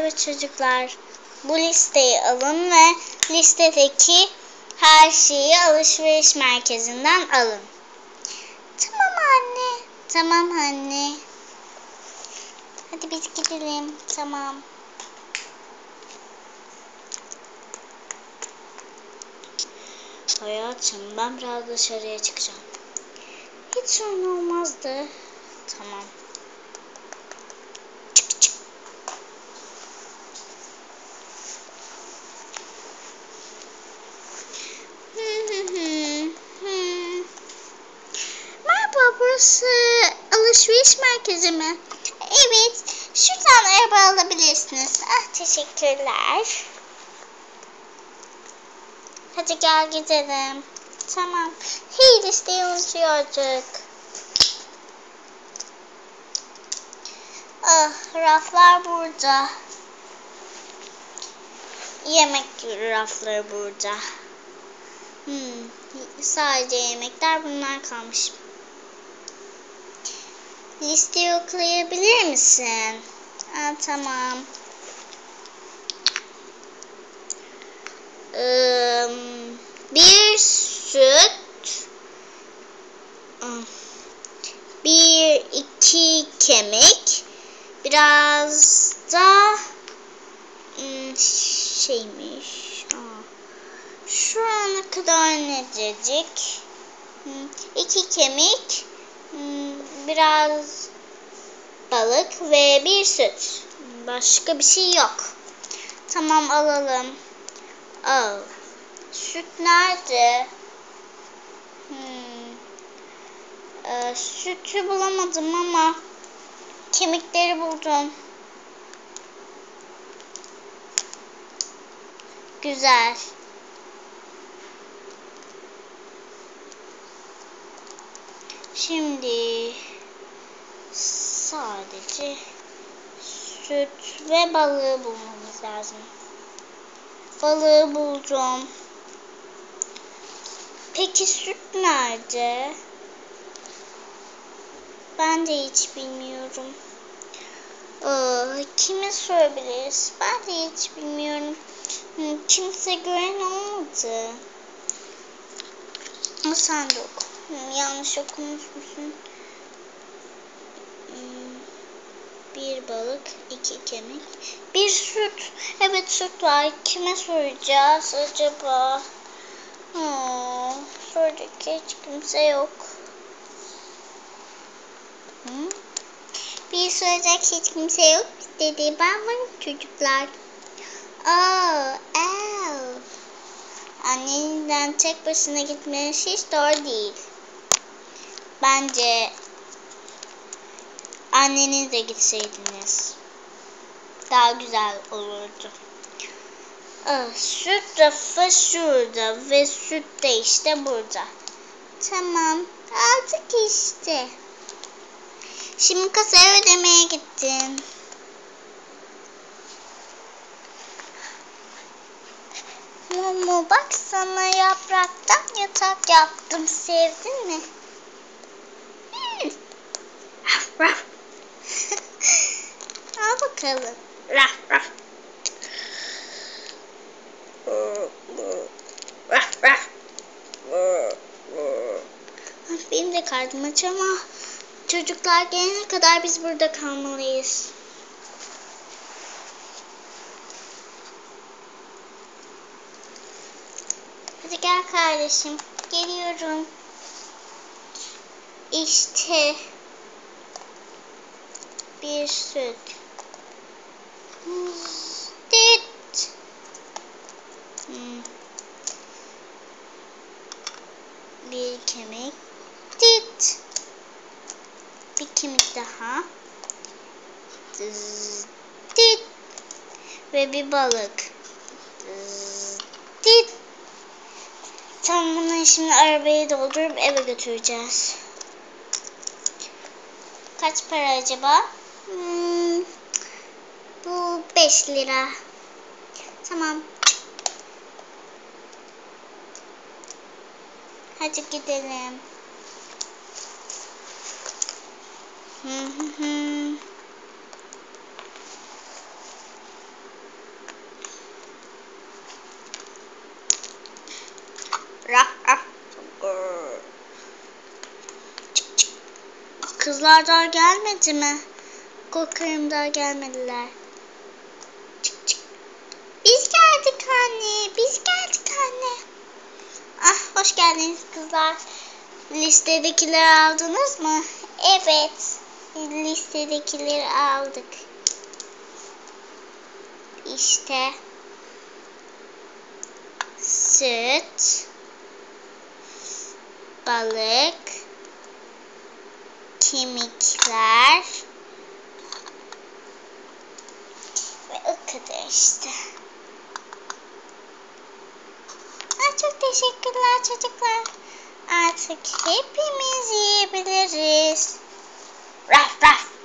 Evet çocuklar, bu listeyi alın ve listedeki her şeyi alışveriş merkezinden alın. Tamam anne. Tamam anne. Hadi biz gidelim. Tamam. Hayatım, ben biraz dışarıya çıkacağım. Hiç sorun olmazdı. Tamam. Çık çık. Merhaba, burası alışveriş merkezi mi? Evet, şuradan araba alabilirsiniz. Ah, teşekkürler. Hadi gel gidelim. Tamam. Hey, listeyi unutuyorduk. Ah, raflar burada. Yemek rafları burada. Sadece yemekler bunlar kalmış. Listeyi okuyabilir misin? Tamam. Bir süt, bir iki kemik, biraz da şeymiş. Şu ana kadar nececik? İki kemik, biraz balık ve bir süt. Başka bir şey yok. Tamam, alalım. Süt nerede? Sütü bulamadım ama kemikleri buldum. Güzel. Şimdi sadece süt ve balığı bulmamız lazım. Balığı buldum. Peki süt nerede? Ben de hiç bilmiyorum. Kime sorabiliriz? Ben de hiç bilmiyorum. Kimse gören olmadı. Sen de oku. Yanlış okumuş musun? Bir balık, iki kemik, bir süt. Evet, süt var. Kime soracağız acaba? Soracak hiç kimse yok. Bir soracak hiç kimse yok dedi. Ben varım çocuklar. Annenizden tek başına gitmeniz hiç doğru değil. Bence annenizle gitseydiniz daha güzel olurdu. Süt rafı şurada ve süt de işte burada. Tamam, aldık işte. Şimdi kasaya ödemeye gittim. Mumu, bak sana yapraktan yatak yaptım. Sevdin mi? Raf raf. Al bakalım. Raf raf. Raf raf. Benim de karnım aç ama çocuklar gelene kadar biz burada kalmalıyız. Hadi gel kardeşim. Geliyorum. İşte bir süt. Dit. Bir kemik. Dit. Bir kemik daha. Dit. Ve bir balık. Dit. Tam bunu şimdi arabaya doldurup eve götüreceğiz. Kaç para acaba? Bu 5 lira. Tamam. Hadi gidelim. Kızlar daha gelmedi mi? Korkarım daha gelmediler. Çık çık. Biz geldik anne. Biz geldik anne. Ah, hoş geldiniz kızlar. Listedekileri aldınız mı? Evet. Listedekileri aldık. İşte süt, balık, kemikler ve o kadar işte. Çok teşekkürler çocuklar. Artık hepimiz yiyebiliriz. Raf raf.